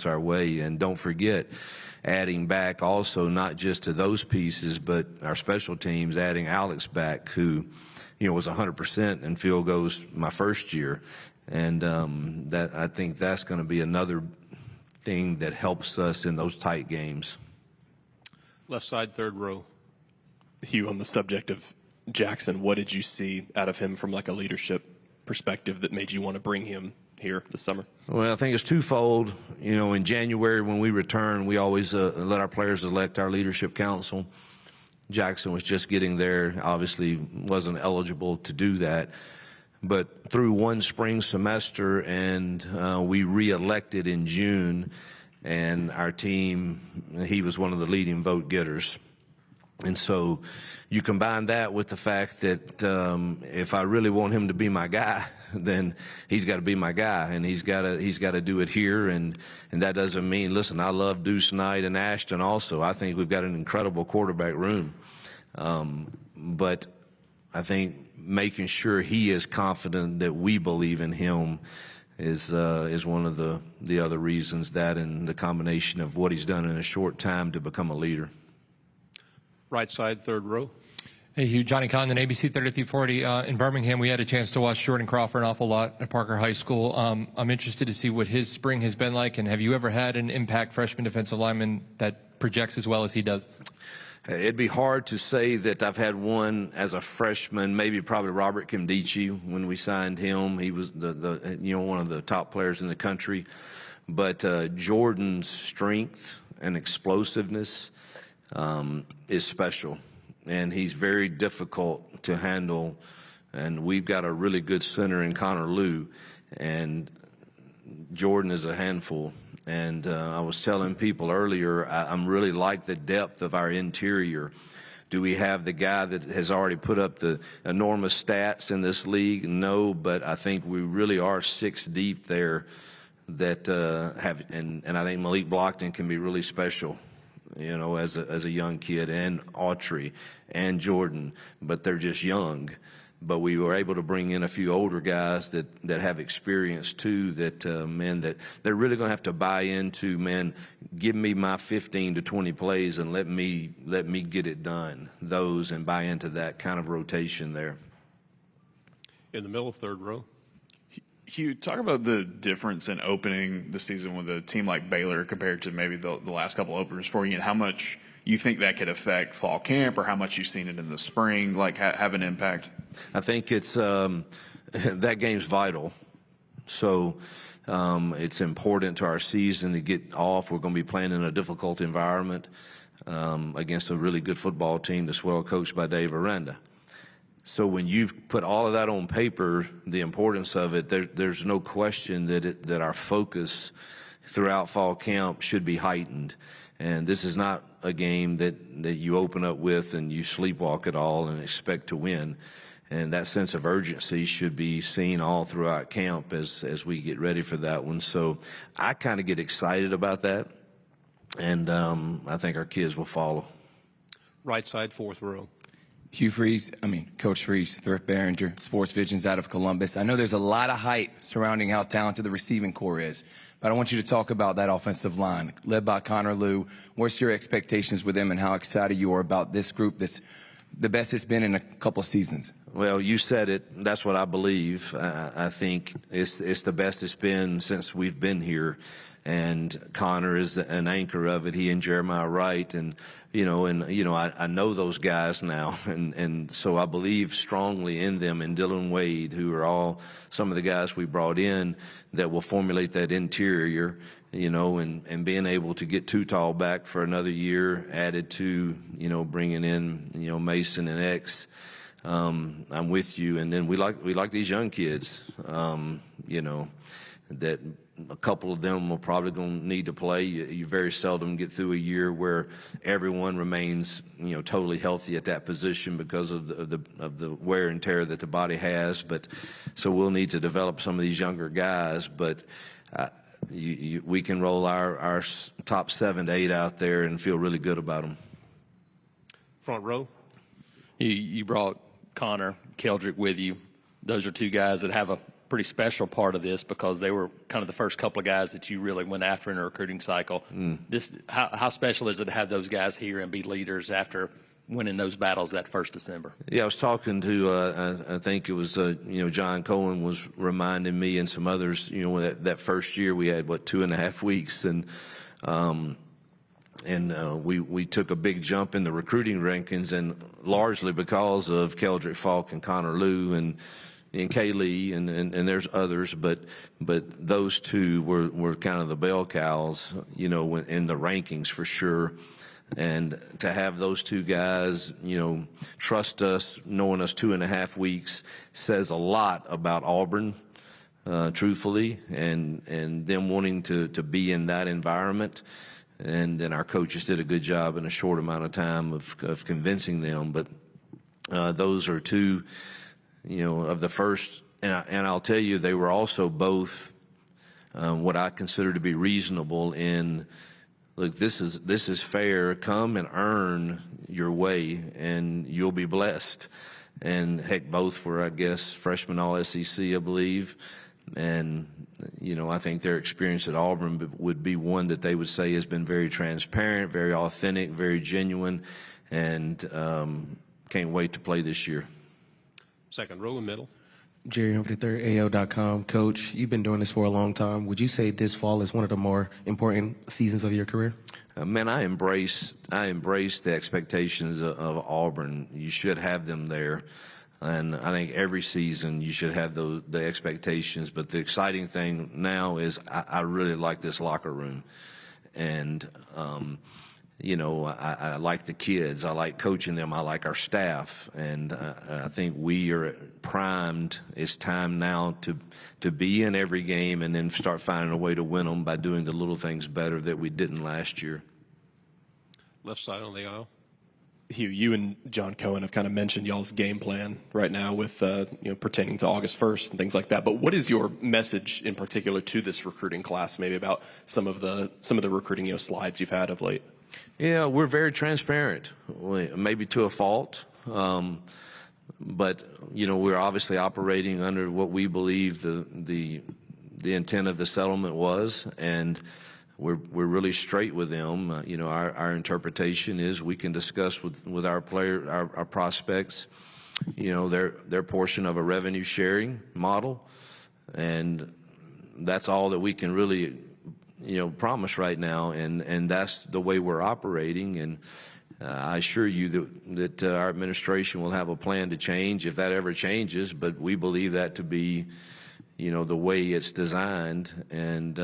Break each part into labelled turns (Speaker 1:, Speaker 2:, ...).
Speaker 1: helps our way. And don't forget, adding back also not just to those pieces, but our special teams, adding Alex back, who, was 100% in field goals my first year. And that I think that's going to be another thing that helps us in those tight games.
Speaker 2: Left side, third row.
Speaker 3: Hugh, on the subject of Jackson, what did you see out of him from like a leadership perspective that made you want to bring him here this summer?
Speaker 1: Well, I think it's twofold. In January when we return, we always let our players elect our leadership council. Jackson was just getting there, obviously wasn't eligible to do that. But through one spring semester, and we re-elected in June, and our team, he was one of the leading vote getters. And so you combine that with the fact that if I really want him to be my guy, then he's got to be my guy, and he's got to do it here. And that doesn't mean, listen, I love Deuce Knight and Ashton also. I think we've got an incredible quarterback room. But I think making sure he is confident that we believe in him is one of the other reasons, that and the combination of what he's done in a short time to become a leader.
Speaker 2: Right side, third row.
Speaker 4: Hey, Hugh, Johnny Condon, ABC 3340. In Birmingham, we had a chance to watch Jordan Crawford an awful lot at Parker High School. I'm interested to see what his spring has been like, and have you ever had an impact freshman defensive lineman that projects as well as he does?
Speaker 1: It'd be hard to say that I've had one as a freshman. Maybe probably Robert Kimdichie when we signed him. He was one of the top players in the country. But Jordan's strength and explosiveness is special, and he's very difficult to handle. And we've got a really good center in Connor Lew, and Jordan is a handful. And I was telling people earlier, I'm really like the depth of our interior. Do we have the guy that has already put up the enormous stats in this league? No, but I think we really are 6 deep there that and I think Malik Blockton can be really special, as a young kid, and Autry and Jordan, but they're just young. But we were able to bring in a few older guys that have experience too, that that they're really going to have to buy into, give me my 15 to 20 plays and let me get it done, and buy into that kind of rotation there.
Speaker 2: In the middle, third row.
Speaker 5: Hugh, talk about the difference in opening the season with a team like Baylor compared to maybe the last couple openers for you, and how much you think that could affect fall camp, or how much you've seen it in the spring, have an impact?
Speaker 1: I think it's that game's vital. So it's important to our season to get off. We're going to be playing in a difficult environment against a really good football team that's well coached by Dave Aranda. So when you put all of that on paper, the importance of it, there's no question that our focus throughout fall camp should be heightened. And this is not a game that you open up with and you sleepwalk at all and expect to win. And that sense of urgency should be seen all throughout camp as we get ready for that one. So I kind of get excited about that, and I think our kids will follow.
Speaker 2: Right side, fourth row.
Speaker 6: Hugh Freeze, Coach Freeze, Thrift Behringer, Sports Visions out of Columbus. I know there's a lot of hype surrounding how talented the receiving core is, but I want you to talk about that offensive line led by Connor Lew. What's your expectations with them, and how excited you are about this group that's the best it's been in a couple of seasons?
Speaker 1: Well, you said it. That's what I believe. I think it's the best it's been since we've been here. And Connor is an anchor of it. He and Jeremiah Wright, and I know those guys now, and so I believe strongly in them, and Dylan Wade, who are all some of the guys we brought in that will formulate that interior, and being able to get Tall back for another year, added to bringing in Mason and X. I'm with you, and then we like these young kids, that a couple of them will probably going to need to play. You very seldom get through a year where everyone remains, totally healthy at that position because of the wear and tear that the body has. But so we'll need to develop some of these younger guys. But we can roll our top 7 to 8 out there and feel really good about them.
Speaker 2: Front row.
Speaker 3: You brought Connor Keldrick with you. Those are 2 guys that have a
Speaker 7: pretty special part of this because they were kind of the first couple of guys that you really went after in a recruiting cycle. How special is it to have those guys here and be leaders after winning those battles that first December?
Speaker 1: Yeah, I was talking to, I think it was, John Cohen was reminding me and some others, that first year we had, 2.5 weeks, and we took a big jump in the recruiting rankings, and largely because of Keldrick Falk and Connor Liu and Kay Lee and there's others, but those two were kind of the bell cows, in the rankings for sure. And to have those two guys, trust us, knowing us 2.5 weeks, says a lot about Auburn, truthfully, and them wanting to be in that environment. And then our coaches did a good job in a short amount of time of convincing them. But those are two, of the first, and I'll tell you, they were also both what I consider to be reasonable in. Look, this is fair. Come and earn your way, and you'll be blessed. And heck, both were, I guess, freshman All-SEC, I believe. And I think their experience at Auburn would be one that they would say has been very transparent, very authentic, very genuine, and can't wait to play this year.
Speaker 2: Second row and middle.
Speaker 8: Jerry Humphrey III, AL.com. Coach, you've been doing this for a long time. Would you say this fall is one of the more important seasons of your career?
Speaker 1: Man, I embrace the expectations of Auburn. You should have them there. And I think every season you should have the expectations. But the exciting thing now is I really like this locker room. And, I like the kids. I like coaching them. I like our staff. And I think we are primed. It's time now to be in every game and then start finding a way to win them by doing the little things better that we didn't last year.
Speaker 2: Left side on the aisle.
Speaker 3: Hugh, you and John Cohen have kind of mentioned y'all's game plan right now with pertaining to August 1st and things like that. But what is your message in particular to this recruiting class, maybe about some of the recruiting slides you've had of late?
Speaker 1: Yeah, we're very transparent, maybe to a fault. But we're obviously operating under what we believe the intent of the settlement was, and we're really straight with them. Our interpretation is we can discuss with our our prospects, their portion of a revenue sharing model, and that's all that we can really promise right now, and that's the way we're operating. And I assure you that our administration will have a plan to change if that ever changes, but we believe that to be, the way it's designed, and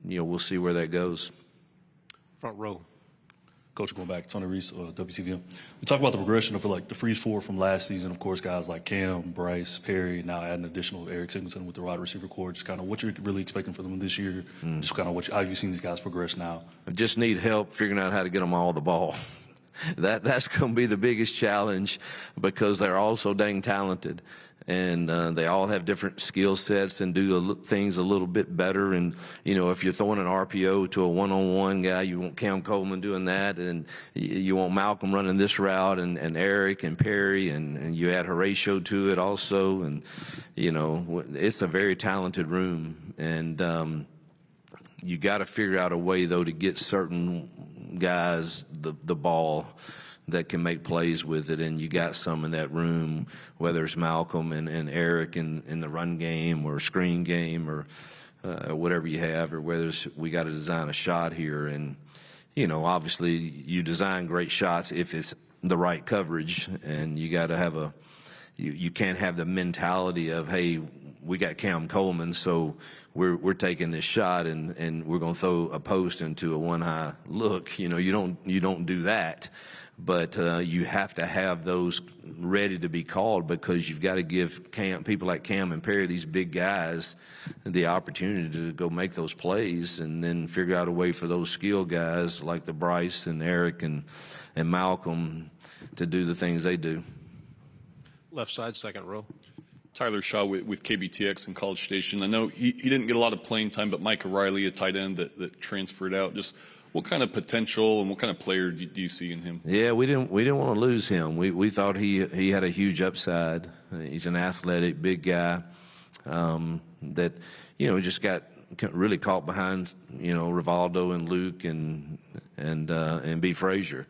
Speaker 1: we'll see where that goes.
Speaker 2: Front row.
Speaker 9: Coach, going back, Tony Reese, WCVM. We talk about the progression of the Freeze Four from last season. Of course, guys like Cam, Bryce, Perry, now adding additional Eric Singleton with the wide receiver core. Just kind of what you're really expecting from them this year. Just kind of how have you seen these guys progress now?
Speaker 1: I just need help figuring out how to get them all the ball. That's going to be the biggest challenge because they're all so dang talented. And they all have different skill sets and do things a little bit better. And, if you're throwing an RPO to a one-on-one guy, you want Cam Coleman doing that, and you want Malcolm running this route, and Eric and Perry, and you add Horatio to it also. And, it's a very talented room. And you got to figure out a way, though, to get certain guys the ball that can make plays with it, and you got some in that room, whether it's Malcolm and Eric in the run game or screen game or whatever you have, or whether we got to design a shot here. And, obviously you design great shots if it's the right coverage, and you got to have you can't have the mentality of, hey, we got Cam Coleman, so we're taking this shot and we're going to throw a post into a one-high look. You don't do that. But you have to have those ready to be called, because you've got to give people like Cam and Perry, these big guys, the opportunity to go make those plays, and then figure out a way for those skill guys like the Bryce and Eric and Malcolm to do the things they do.
Speaker 2: Left side, second row.
Speaker 10: Tyler Shaw with KBTX in College Station. I know he didn't get a lot of playing time, but Mike O'Reilly, a tight end that transferred out. Just what kind of potential and what kind of player do you see in him?
Speaker 1: Yeah, we didn't want to lose him. We thought he had a huge upside. He's an athletic, big guy. that, just got really caught behind, Rivaldo and Luke and B. Frazier.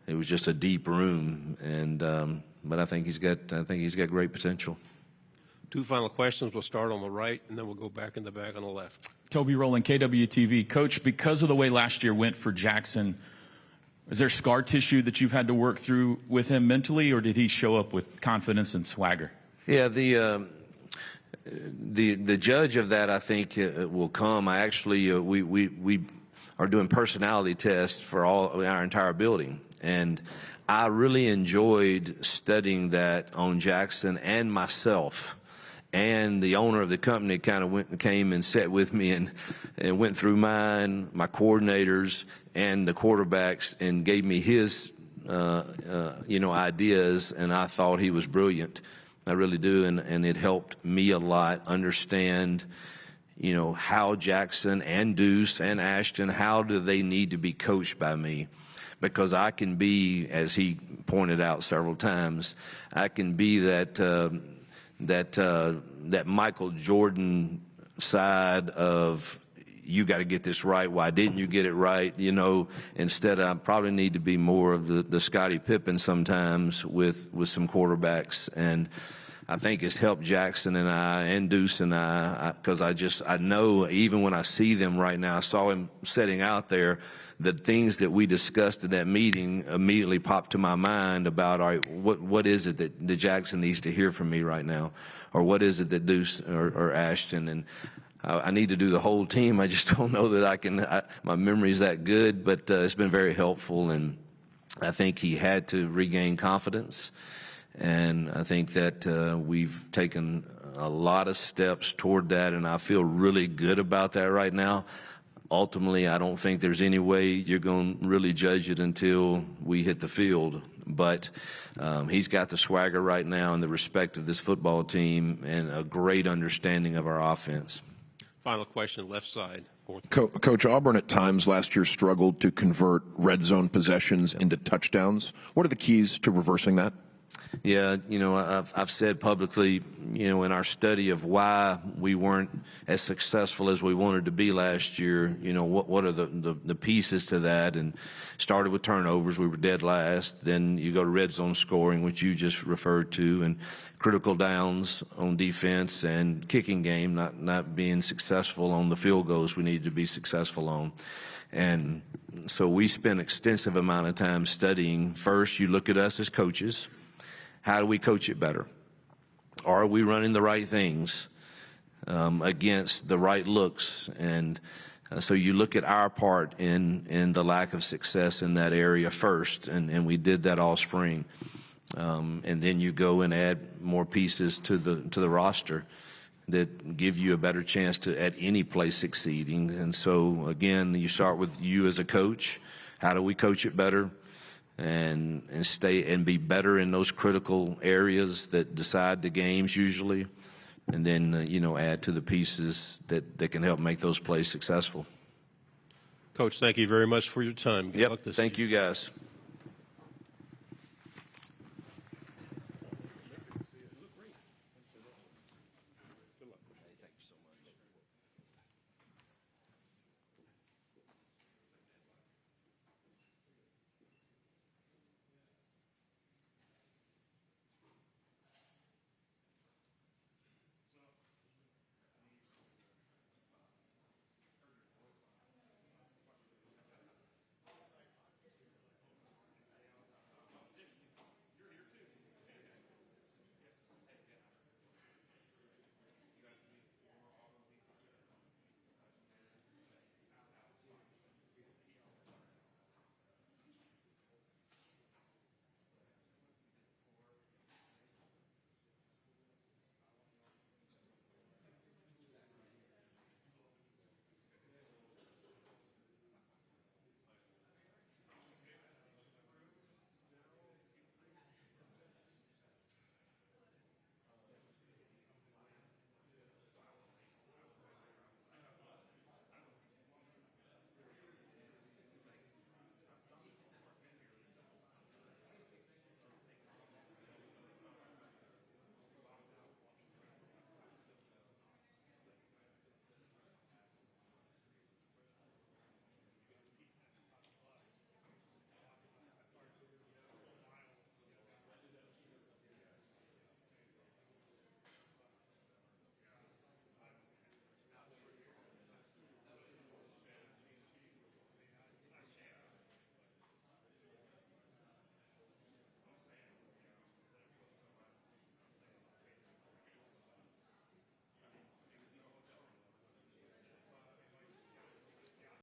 Speaker 1: It was just a deep room, but I think he's got great potential.
Speaker 2: 2 final questions. We'll start on the right, and then we'll go back in the bag on the left.
Speaker 11: Toby Rowland, KWTV. Coach, because of the way last year went for Jackson, is there scar tissue that you've had to work through with him mentally, or did he show up with confidence and swagger?
Speaker 1: Yeah, the judge of that, I think, will come. I actually we are doing personality tests for our entire building, and I really enjoyed studying that on Jackson and myself. And the owner of the company kind of came and sat with me and went through mine, my coordinators, and the quarterbacks, and gave me his ideas, and I thought he was brilliant. I really do, and it helped me a lot understand, how Jackson and Deuce and Ashton, how do they need to be coached by me? Because I can be, as he pointed out several times, I can be that Michael Jordan side of, you got to get this right. Why didn't you get it right? Instead, I probably need to be more of the Scottie Pippen sometimes with some quarterbacks. And I think it's helped Jackson and I and Deuce and I, because I know even when I see them right now, I saw him sitting out there, the things that we discussed in that meeting immediately popped to my mind about, all right, what is it that Jackson needs to hear from me right now? Or what is it that Deuce or Ashton? And I need to do the whole team. I just don't know that I can. My memory's that good, but it's been very helpful, and I think he had to regain confidence. And I think that we've taken a lot of steps toward that, and I feel really good about that right now. Ultimately, I don't think there's any way you're going to really judge it until we hit the field. But he's got the swagger right now and the respect of this football team and a great understanding of our offense.
Speaker 2: Final question, left side.
Speaker 12: Coach, Auburn at times last year struggled to convert red zone possessions into touchdowns. What are the keys to reversing that?
Speaker 1: Yeah, I've said publicly, in our study of why we weren't as successful as we wanted to be last year, what are the pieces to that? And started with turnovers, we were dead last. Then you go to red zone scoring, which you just referred to, and critical downs on defense and kicking game, not being successful on the field goals we needed to be successful on. And so we spent extensive amount of time studying. First, you look at us as coaches. How do we coach it better? Are we running the right things against the right looks? And so you look at our part in the lack of success in that area first, and we did that all spring. And then you go and add more pieces to the roster that give you a better chance to at any place succeeding. And so again, you start with you as a coach. How do we coach it better? And stay and be better in those critical areas that decide the games usually, and then add to the pieces that can help make those plays successful.
Speaker 2: Coach, thank you very much for your time.
Speaker 1: Yep. Thank you, guys.